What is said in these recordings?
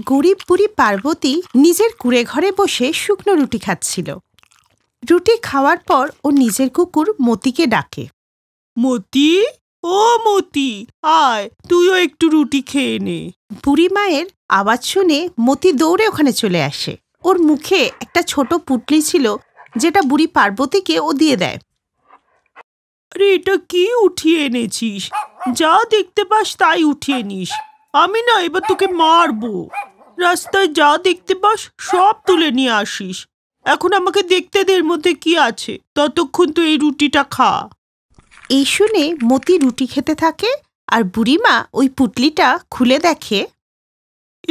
গরিব বুড়ি পার্বতী নিজের কুঁড়ে ঘরে বসে শুকনো রুটি খাচ্ছিল। রুটি খাওয়ার পর ও নিজের কুকুর মতিকে ডাকে। মতি, ও মতি, আয় তুইও একটু রুটি খেয়ে নে। বুড়ি মায়ের আওয়াজ শুনে মতি দৌড়ে ওখানে চলে আসে। ওর মুখে একটা ছোট পুটলি ছিল, যেটা বুড়ি পার্বতীকে ও দিয়ে দেয়। আরে এটা কি উঠিয়ে এনেছিস? যা দেখতে পাস তাই উঠিয়ে নিস। আমি না এবার তোকে মারবো। রাস্তায় যা দেখতে পাস সব তুলে নিয়ে আসিস। এখন আমাকে দেখতে দে এর মধ্যে কি আছে, ততক্ষণ তো এই রুটিটা খা। এই শুনে মতি রুটি খেতে থাকে, আর বুড়িমা ওই পুটলিটা খুলে দেখে।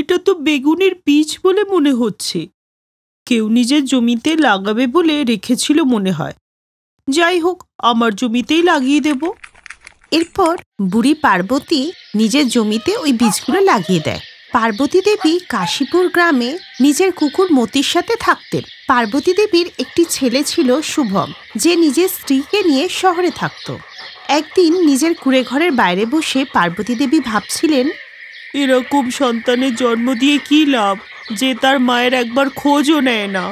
এটা তো বেগুনের বীজ বলে মনে হচ্ছে। কেউ নিজের জমিতে লাগাবে বলে রেখেছিল মনে হয়। যাই হোক, আমার জমিতেই লাগিয়ে দেব। এরপর বুড়ি পার্বতী নিজের জমিতে ওই বীজগুলো লাগিয়ে দেয়। পার্বতী দেবী কাশীপুর গ্রামে নিজের কুকুর মতির সাথে থাকতেন। পার্বতী দেবীর একটি ছেলে ছিল শুভম, যে নিজের স্ত্রীকে নিয়ে শহরে থাকত। একদিন নিজের কুঁড়ে ঘরের বাইরে বসে পার্বতী দেবী ভাবছিলেন, এরকম সন্তানের জন্ম দিয়ে কি লাভ, যে তার মায়ের একবার খোঁজও নেয় না।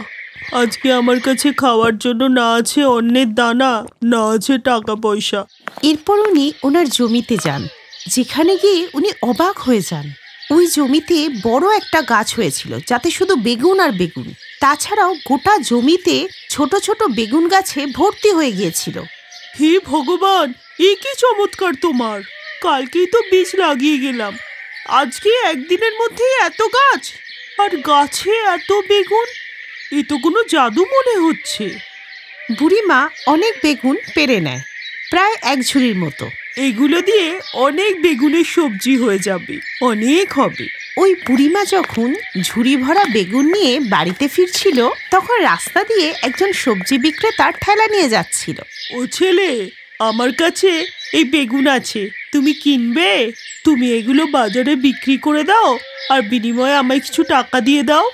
আজকে আমার কাছে খাওয়ার জন্য না আছে অন্নের দানা, না আছে টাকা পয়সা। এরপর উনি ওনার জমিতে যান, যেখানে গিয়ে উনি অবাক হয়ে যান। ওই জমিতে বড় একটা গাছ হয়েছিল, যাতে শুধু বেগুন আর বেগুন। তাছাড়াও গোটা জমিতে ছোট ছোট বেগুন গাছে ভর্তি হয়ে গিয়েছিল। হে ভগবান, এ কি চমৎকার তোমার! কালকেই তো বীজ লাগিয়ে গেলাম, আজকে একদিনের মধ্যেই এত গাছ, আর গাছে এত বেগুন! এ তো কোনো জাদু মনে হচ্ছে। বুড়িমা অনেক বেগুন পেরে নেয়, প্রায় এক ঝুড়ির মতো। এগুলো দিয়ে অনেক বেগুনের সবজি হয়ে যাবে, অনেক হবে। ওই বুড়িমা যখন ঝুড়ি ভরা বেগুন নিয়ে বাড়িতে ফিরছিল, তখন রাস্তা দিয়ে একজন সবজি বিক্রেতার ঠেলা নিয়ে যাচ্ছিল। ও ছেলে, আমার কাছে এই বেগুন আছে, তুমি কিনবে? তুমি এগুলো বাজারে বিক্রি করে দাও, আর বিনিময়ে আমায় কিছু টাকা দিয়ে দাও।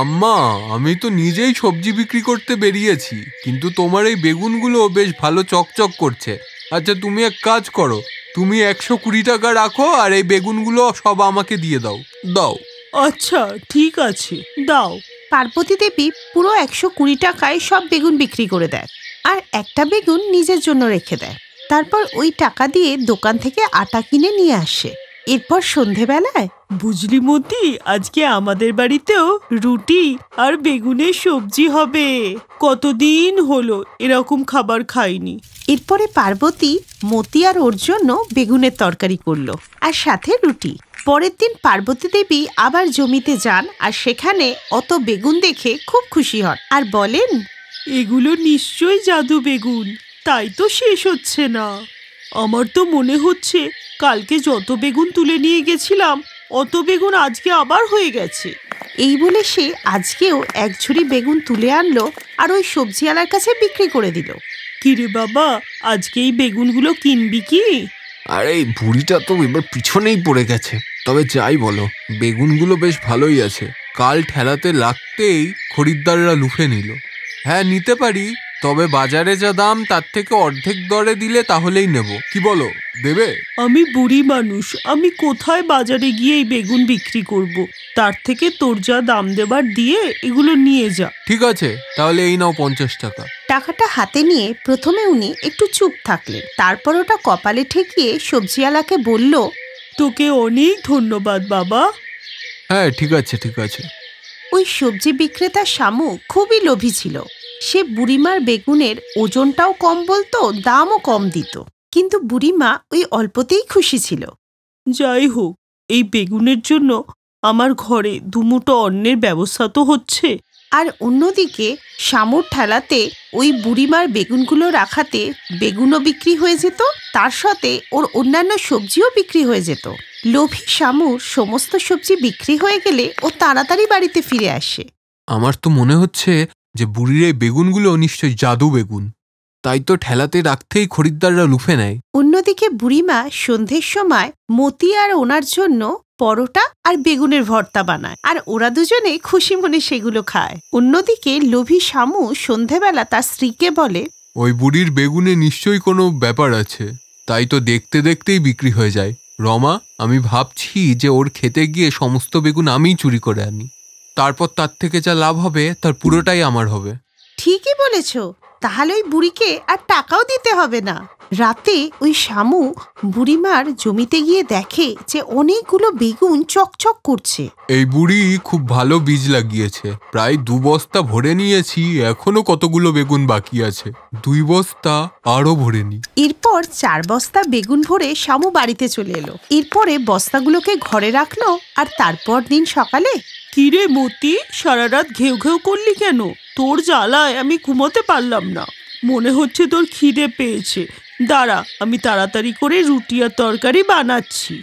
আম্মা, আমি তো নিজেই সবজি বিক্রি করতে বেরিয়েছি, কিন্তু তোমার এই বেগুনগুলো বেশ ভালো চকচক করছে। আচ্ছা, তুমি এক কাজ করো, তুমি 120 টাকা রাখো, আর এই বেগুনগুলো সব আমাকে দিয়ে দাও। দাও। আচ্ছা ঠিক আছে, দাও। পার্বতী দেবী পুরো 120 টাকায় সব বেগুন বিক্রি করে দেয়, আর একটা বেগুন নিজের জন্য রেখে দেয়। তারপর ওই টাকা দিয়ে দোকান থেকে আটা কিনে নিয়ে আসে। এরপর সন্ধেবেলায়, বুঝলি মতি, আজকে আমাদের বাড়িতেও রুটি আর বেগুনের সবজি হবে। কতদিন হলো এরকম খাবার খাইনি। এরপরে পার্বতী মতি আর ওর জন্য বেগুনের তরকারি করলো, আর সাথে রুটি। পরের দিন পার্বতী দেবী আবার জমিতে যান, আর সেখানে অত বেগুন দেখে খুব খুশি হন, আর বলেন, এগুলো নিশ্চয়ই জাদু বেগুন, তাই তো শেষ হচ্ছে না। আমার তো মনে হচ্ছে কালকে যত বেগুন তুলে নিয়ে গেছিলাম, অত বেগুন আজকে আবার হয়ে গেছে। এই বলে সে আজকেও এক ঝুড়ি বেগুন তুলে আনলো, আর ওই সবজিওয়ালার কাছে বিক্রি করে দিল। কিরে বাবা, আজকে এই বেগুনগুলো কিনবি কি? আরে এই বুড়িটা তো এবার পিছনেই পড়ে গেছে। তবে যাই বলো, বেগুনগুলো বেশ ভালোই আছে। কাল ঠেলাতে লাগতেই খরিদ্দাররা লুফে নিল। হ্যাঁ, নিতে পারি, তবে বাজারে যা দাম তার থেকে অর্ধেক দরে দিলে তাহলেই নেব। কি বলো, দেবে? আমি বুড়ি মানুষ, আমি কোথায় বাজারে গিয়ে এই বেগুন বিক্রি করব? তার থেকে তোর যা দাম দেবার দিয়ে এগুলো নিয়ে যা। ঠিক আছে, তাহলে এই নাও 50 টাকা। টাকাটা হাতে নিয়ে প্রথমে উনি একটু চুপ থাকলেন, তারপর ওটা কপালে ঠেকিয়ে সবজিওয়ালাকে বলল, তোকে অনেক ধন্যবাদ বাবা। হ্যাঁ, ঠিক আছে ঠিক আছে। ওই সবজি বিক্রেতা শামু খুবই লোভী ছিল। সে বুড়িমার বেগুনের ওজনটাও কম বলতো, দামও কম দিত, কিন্তু বুড়িমা ওই অল্পতেই খুশি ছিল। যাই হোক, এই বেগুনের জন্য আমার ঘরে দুমুঠো অন্নের ব্যবস্থা তো হচ্ছে। আর অন্যদিকে শামুর ঠেলাতে ওই বুড়িমার বেগুনগুলো রাখাতে বেগুনও বিক্রি হয়ে যেত, তার সাথে ওর অন্যান্য সবজিও বিক্রি হয়ে যেত। লোভী শামুর সমস্ত সবজি বিক্রি হয়ে গেলে ও তাড়াতাড়ি বাড়িতে ফিরে আসে। আমার তো মনে হচ্ছে যে বুড়ির এই বেগুনগুলো নিশ্চয়ই জাদু বেগুন, তাই তো ঠেলাতে রাখতেই খরিদ্দাররা লুফে নেয়। অন্যদিকে বুড়িমা সন্ধ্যের সময় মতি আর ওনার জন্য পরোটা আর বেগুনের ভর্তা বানায়, আর ওরা দুজনে খুশি মনে সেগুলো খায়। অন্যদিকে লোভী শামু সন্ধেবেলা তার স্ত্রীকে বলে, ওই বুড়ির বেগুনে নিশ্চয়ই কোনো ব্যাপার আছে, তাই তো দেখতে দেখতেই বিক্রি হয়ে যায়। রমা, আমি ভাবছি যে ওর খেতে গিয়ে সমস্ত বেগুন আমিই চুরি করে আনি, তারপর তার থেকে যা লাভ হবে তার পুরোটাই আমার হবে। ঠিকই বলেছ, তাহলে ওই বুড়িকে আর টাকাও দিতে হবে না। রাতে ওই শামু বুড়িমার জমিতে গিয়ে দেখে যে অনেকগুলো বেগুন চকচক করছে। এই বুড়ি খুব ভালো বীজ লাগিয়েছে, প্রায় 2 বস্তা ভরে নিয়েছি, এখনো কতগুলো বেগুন বাকি আছে, 2 বস্তা আরো ভরে নি। এরপর 4 বস্তা বেগুন ভরে শামু বাড়িতে চলে এলো। এরপরে বস্তাগুলোকে ঘরে রাখলো। আর তারপর দিন সকালে, কিরে মতি, সারা রাত ঘেউ ঘেউ করলি কেন? তোর জ্বালায় আমি ঘুমোতে পারলাম না, মনে হচ্ছে তোর খিদে পেয়েছে। দাঁড়া, আমি তাড়াতাড়ি করে রুটি আর তরকারি বানাচ্ছি।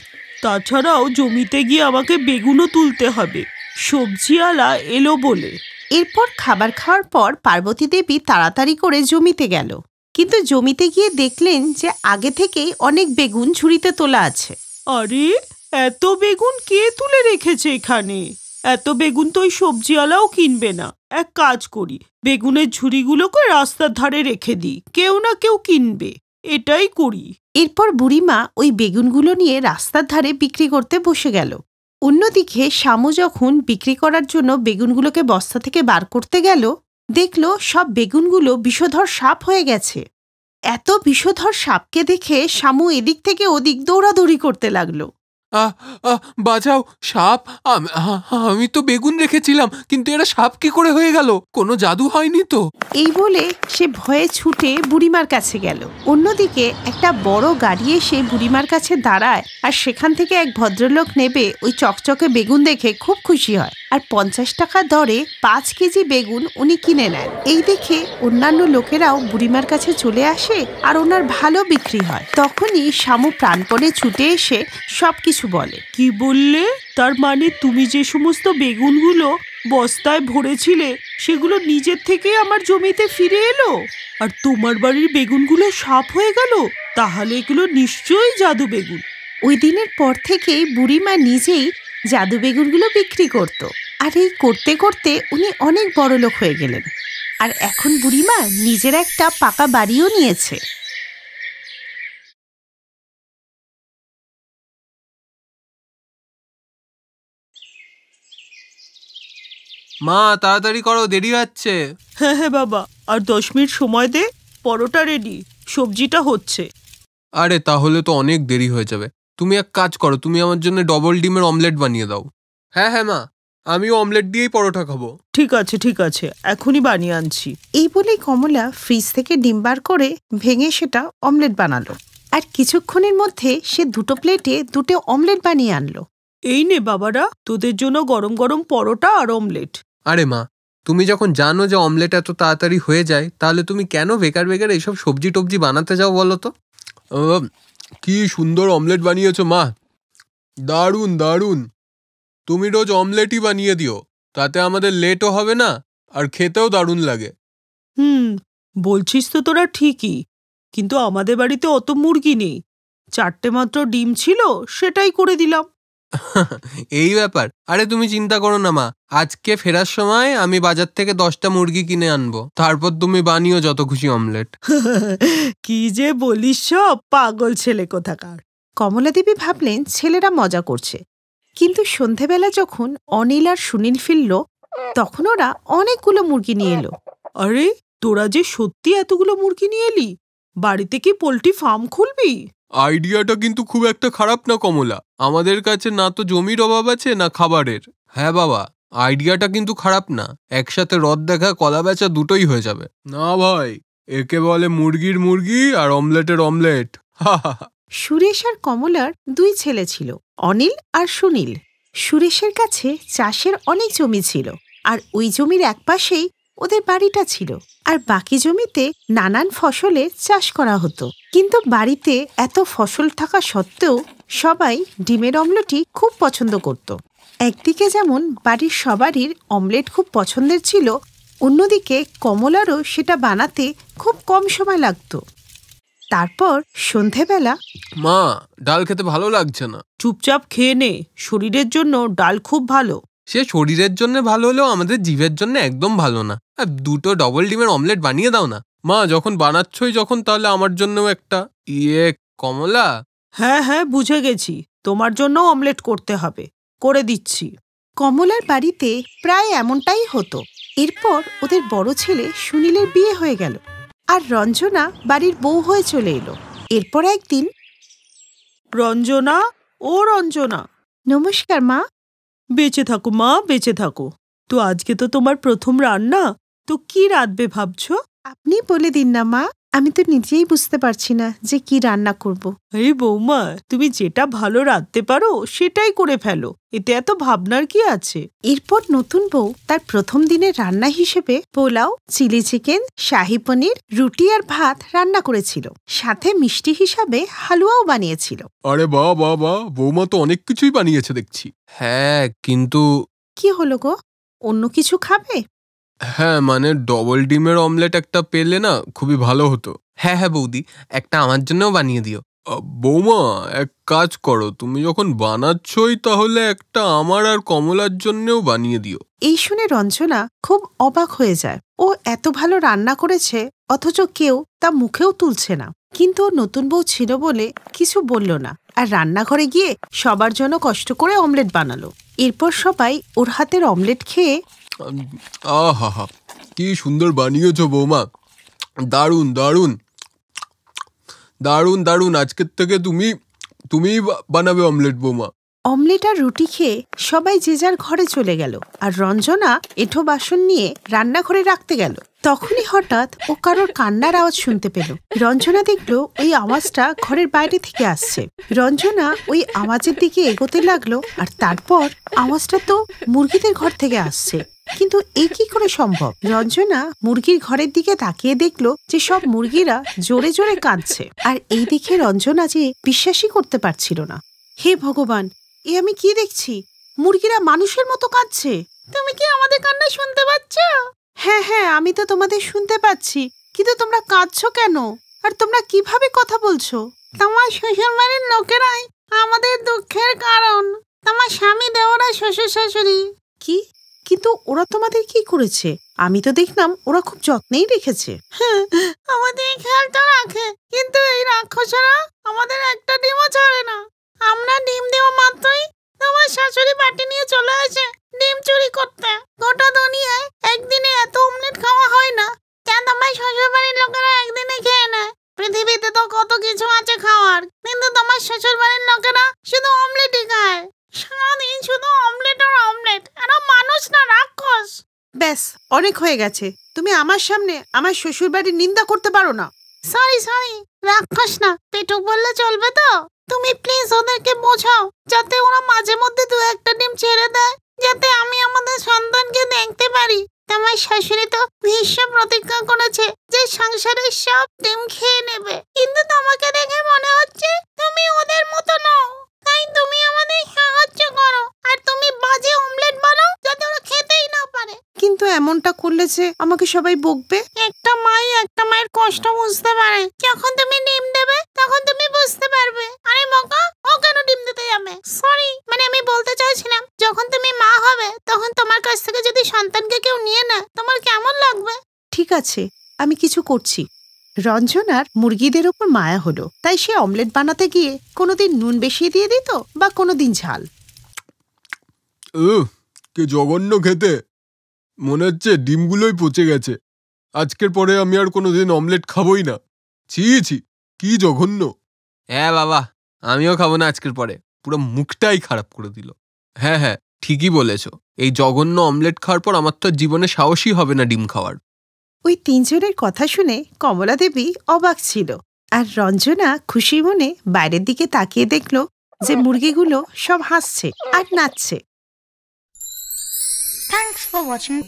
তাছাড়াও জমিতে গিয়ে আমাকে বেগুনও তুলতে হবে, সবজিওয়ালা এলো বলে। এরপর খাবার খাওয়ার পর পার্বতী দেবী তাড়াতাড়ি করে জমিতে গেল। কিন্তু জমিতে গিয়ে দেখলেন যে আগে থেকেই অনেক বেগুন ঝুড়িতে তোলা আছে। আরে, এত বেগুন কে তুলে রেখেছে এখানে? এত বেগুন তো ওই সবজিওয়ালাও কিনবে না। এক কাজ করি, বেগুনের ঝুড়িগুলোকে রাস্তার ধারে রেখে দিই, কেউ না কেউ কিনবে। এটাই করি। এরপর বুড়িমা ওই বেগুনগুলো নিয়ে রাস্তার ধারে বিক্রি করতে বসে গেল। অন্যদিকে শামু যখন বিক্রি করার জন্য বেগুনগুলোকে বস্তা থেকে বার করতে গেল, দেখল সব বেগুনগুলো বিষধর সাপ হয়ে গেছে। এত বিষধর সাপকে দেখে শামু এদিক থেকে ওদিক দৌড়াদৌড়ি করতে লাগলো। বাঁচাও, সাপ! আমি তো বেগুন রেখেছিলাম, কিন্তু এরা সাপ কি করে হয়ে গেল? কোনো জাদু হয়নি তো? এই বলে সে ভয়ে ছুটে বুড়িমার কাছে গেল। অন্যদিকে একটা বড় গাড়ি এসে বুড়িমার কাছে দাঁড়ায়, আর সেখান থেকে এক ভদ্রলোক নেবে ওই চকচকে বেগুন দেখে খুব খুশি হয়, আর 50 টাকা দরে 5 কেজি বেগুন উনি কিনে নেন। এই দেখে অন্যান্য লোকেরাও বুড়িমার কাছে চলে আসে, আর ওনার ভালো বিক্রি হয়। তখনই শামু প্রাণপণে ছুটে এসে সবকিছু বলে। কি বললে? তার মানে তুমি যে সমস্ত বেগুনগুলো বস্তায় ভরেছিলে সেগুলো নিজের থেকে আমার জমিতে ফিরে এলো, আর তোমার বাড়ির বেগুনগুলো সাপ হয়ে গেল? তাহলে এগুলো নিশ্চয়ই জাদু বেগুন। ওই দিনের পর থেকেই বুড়িমা নিজেই জাদু বেগুনগুলো বিক্রি করত। আর এই করতে করতে উনি অনেক বড় লোক হয়ে গেলেন। আর এখন বুড়িমা নিজের একটা পাকা বাড়িও নিয়েছে। মা, তাড়াতাড়ি করো, দেরি হচ্ছে। হ্যাঁ হ্যাঁ বাবা, আর 10 মিনিট সময় দে, পরোটা রেডি, সবজিটা হচ্ছে। আরে, তাহলে তো অনেক দেরি হয়ে যাবে। তুমি এক কাজ করো, তুমি আমার জন্য ডবল ডিমের অমলেট বানিয়ে দাও। হ্যাঁ হ্যাঁ মা, আমিও অমলেট দিয়েই পরোটা খাবো। ঠিক আছে ঠিক আছে, এখনই বানিয়ে আনছি। এই বলেই কমলা ফ্রিজ থেকে ডিম বার করে ভেঙে সেটা অমলেট বানালো। আর কিছুক্ষণের মধ্যে সে 2 প্লেটে 2 অমলেট বানিয়ে আনলো। এই নে বাবারা, তোদের জন্য গরম গরম পরোটা আর অমলেট। আরে মা, তুমি যখন জানো যে অমলেট এত তাড়াতাড়ি হয়ে যায়, তাহলে তুমি কেন বেকার বেকার এইসব সবজি টবজি বানাতে যাও বলো তো? কি সুন্দর অমলেট বানিয়েছো মা, দারুণ দারুণ। তুমি রোজ অমলেটই বানিয়ে দিও, তাতে আমাদের লেটও হবে না, আর খেতেও দারুণ লাগে। বলছিস তো তোরা ঠিকই, কিন্তু আমাদের বাড়িতে অত মুরগি নেই, 4টে মাত্র ডিম ছিল, সেটাই করে দিলাম। এই ব্যাপার? আরে তুমি চিন্তা করো না মা, আজকে ফেরার সময় আমি বাজার থেকে 10টা মুরগি কিনে আনবো, তারপর তুমি বানিও যত খুশি অমলেট। কি যে বলিস, সব পাগল ছেলে কোথাকার। কমলা দেবী ভাবলেন ছেলেরা মজা করছে। কিন্তু সন্ধেবেলা যখন অনিল আর সুনীল ফিরল, তখন ওরা অনেকগুলো মুরগি নিয়ে এলো। আরে, তোরা যে সত্যি এতগুলো মুরগি নিয়ে এলি, বাড়িতে কি পোল্ট্রি ফার্ম খুলবি? আইডিয়াটা কিন্তু খুব একটা খারাপ না কমলা, আমাদের কাছে না তো জমির অভাব আছে না খাবারের। হ্যাঁ বাবা, আইডিয়াটা কিন্তু খারাপ না, একসাথে রথ দেখা কলা বেচা দুটোই হয়ে যাবে। না ভাই, একে বলে মুরগির মুরগি আর অমলেটের অমলেট। সুরেশ আর কমলার 2 ছেলে ছিল, অনিল আর সুনীল। সুরেশের কাছে চাষের অনেক জমি ছিল, আর ওই জমির একপাশেই ওদের বাড়িটা ছিল, আর বাকি জমিতে নানান ফসলের চাষ করা হতো। কিন্তু বাড়িতে এত ফসল থাকা সত্ত্বেও সবাই ডিমের অমলেটই খুব পছন্দ করত। একদিকে যেমন বাড়ির সবারই অমলেট খুব পছন্দের ছিল, অন্যদিকে কমলারও সেটা বানাতে খুব কম সময় লাগতো। তারপর সন্ধেবেলা, মা, ডাল খেতে ভালো লাগছে না। চুপচাপ খেয়ে নে, শরীরের জন্য ডাল খুব ভালো। সে শরীরের জন্য ভালো হলেও আমাদের জিভের জন্য একদম ভালো না। 2টো ডবল ডিমের অমলেট বানিয়ে দাও না মা, যখন বানাচ্ছই যখন, তাহলে আমার জন্যও একটা। কমলা, হ্যাঁ হ্যাঁ, বুঝে গেছি, তোমার জন্য অমলেট করতে হবে, করে দিচ্ছি। কমলার বাড়িতে প্রায় এমনটাই হতো। এরপর ওদের বড় ছেলে সুনীলের বিয়ে হয়ে গেল, আর রঞ্জনা বাড়ির বউ হয়ে চলে এলো। এরপর একদিন, রঞ্জনা, ও রঞ্জনা। নমস্কার মা। বেঁচে থাকো মা, বেঁচে থাকো। তো আজকে তো তোমার প্রথম রান্না, তো কি রাঁধবে ভাবছো? আপনি বলে দিন না মা, আমি তো নিজেই বুঝতে পারছি না যে কি রান্না করব। এই বৌমা, তুমি যেটা ভালো রাঁধতে পারো সেটাই করে ফেলো, এতে এত ভাবনার কি আছে? এরপর নতুন বউ তার প্রথম দিনের রান্না হিসেবে পোলাও, চিলি চিকেন, শাহী পনির, রুটি আর ভাত রান্না করেছিল। সাথে মিষ্টি হিসাবে হালুয়াও বানিয়েছিল। আরে বাহ বাহ বাহ, বৌমা তো অনেক কিছুই বানিয়েছে দেখছি। হ্যাঁ, কিন্তু কি হলো গো, অন্য কিছু খাবে? হ্যাঁ, মানে ডবল ডিমের অমলেট একটা পেলে না খুবই ভালো হতো। হ্যাঁ হ্যাঁ বৌদি, একটা আমার জন্যও বানিয়ে দিও। বৌমা, এক কাজ করো, তুমি যখন বানাচ্ছই তাহলে একটা আমার আর কমলার জন্যও বানিয়ে দিও। এই শুনে রঞ্জনা খুব অবাক হয়ে যায়। ও এত ভালো রান্না করেছে, অথচ কেউ তা মুখেও তুলছে না। কিন্তু নতুন বউ ছিল বলে কিছু বলল না, আর রান্নাঘরে গিয়ে সবার জন্য কষ্ট করে অমলেট বানালো। এরপর সবাই ওর হাতের অমলেট খেয়ে, আহা হা, কি সুন্দর বানিয়েছো বৌমা, দারুণ দারুণ দারুণ দারুণ। আজকের থেকে তুমিই বানাবে অমলেট বৌমা। অমলেট আর রুটি খেয়ে সবাই যে যার ঘরে চলে গেল, আর রঞ্জনা এঁঠো বাসন নিয়ে রান্নাঘরে রাখতে গেল। তখনই হঠাৎ ও কারোর কান্নার আওয়াজ শুনতে পেল। রঞ্জনা দেখলো ওই আওয়াজটা ঘরের বাইরে থেকে আসছে। রঞ্জনা ওই আওয়াজের দিকে এগোতে লাগলো, আর তারপর আওয়াজটা তো মুরগিদের ঘর থেকে আসছে। কিন্তু এ কি করে সম্ভব? রঞ্জনা মুরগির ঘরের দিকে তাকিয়ে দেখলো যে সব মুরগিরা জোরে জোরে কাঁদছে। আর এই দেখে রঞ্জনা যে বিশ্বাসই করতে পারছিল না। হে ভগবান, এ আমি কি দেখছি? মুরগিরা মানুষের মতো কাঁদছে। তুমি কি আমাদের কান্না শুনতে পাচ্ছ? হ্যাঁ হ্যাঁ, আমি তো তোমাদের শুনতে পাচ্ছি, কিন্তু তোমরা কাঁদছো কেন? আর তোমরা কিভাবে কথা বলছো? তোমার শ্বশুর বাড়ির লোকেরাই আমাদের দুঃখের কারণ। তোমার স্বামী, দেওরা, শ্বশুর শাশুড়ি। কি? কিন্তু ওরা তোমাদের কি করেছে? আমি তো দেখলাম ওরা খুব যত্নেই রেখেছে। হ্যাঁ, আমাদের খেয়ালটা রাখে, কিন্তু এই রাক্ষসরা আমাদের একটা ডিমও ছাড়ে না। আমরা ডিম দেওয়া মাত্রই তোমার শাশুড়ি বাটি নিয়ে চলে আসে ডিম চুরি করতে। গোটা দুনিয়ায় একদিনে এত অমলেট খাওয়া হয় না, কেন তোমার শ্বশুর বাড়ির লোকেরা একদিনে খেয়ে নেয়? পৃথিবীতে তো কত কিছু আছে খাওয়ার, কিন্তু তোমার শ্বশুর বাড়ির লোকেরা শুধু অমলেটই খায়। সারাদিন শুধু অমলেট আর অমলেট। এরা মানুষ না রাক্ষস। ব্যাস, অনেক হয়ে গেছে। তুমি আমার সামনে আমার শ্বশুর বাড়ির নিন্দা করতে পারো না। সরি, রাক্ষস না, পেটুক বললে চলবে তো? তুমি প্লিজ ওদেরকে বোঝাও যাতে ওরা মাঝে মধ্যে দু একটা ডিম ছেড়ে দেয়, যাতে আমি আমাদের সন্তানকে দেখতে পারি। তোমার শাশুড়ি তো ভীষ্ম প্রতিজ্ঞা করেছে যে সংসারের সব ডিম খেয়ে নেবে, কিন্তু তোমাকে দেখে মনে হচ্ছে তুমি ওদের মতো নও। তাই তুমি আমাদের সাহায্য করো, আর তুমি বাজে অমলেট বানাও যাতে ওরা খেতেই না পারে। কিন্তু এমনটা করলে যে আমাকে সবাই বকবে। একটা মায়ের কষ্ট বুঝতে পারে। যখন তুমি ডিম দেবে তখন তুমি বুঝতে পারবে। আরে বোকা, ও কেন ডিম দিতে যাবে? সরি, মানে আমি বলতে চাইছিলাম, যখন তুমি মা হবে তখন তোমার কাছ থেকে যদি সন্তানকে কেউ নিয়ে নেয়, তোমার কেমন লাগবে? ঠিক আছে, আমি কিছু করছি। রঞ্জনার মুরগিদের ওপর মায়া হলো, তাই সে অমলেট বানাতে গিয়ে কোনোদিন নুন বেশি দিয়ে দিত, বা কোনোদিন ঝাল। কে জঘন্য খেতে, মনে হচ্ছে ডিমগুলোই পচে গেছে। আজকের পরে আমি আর কোনোদিন অমলেট খাবোই না। ছি ছি, কি জঘন্য। হ্যাঁ বাবা, আমিও খাবো না আজকের পরে। পুরো মুখটাই খারাপ করে দিল। হ্যাঁ হ্যাঁ, ঠিকই বলেছ। এই জঘন্য অমলেট খাওয়ার পর আমার তো জীবনে সাহসই হবে না ডিম খাওয়ার। ওই তিনজনের কথা শুনে কমলা দেবী অবাক ছিল, আর রঞ্জনা খুশি মনে বাইরের দিকে তাকিয়ে দেখল যে মুরগিগুলো সব হাসছে আর নাচছে। Thanks for watching.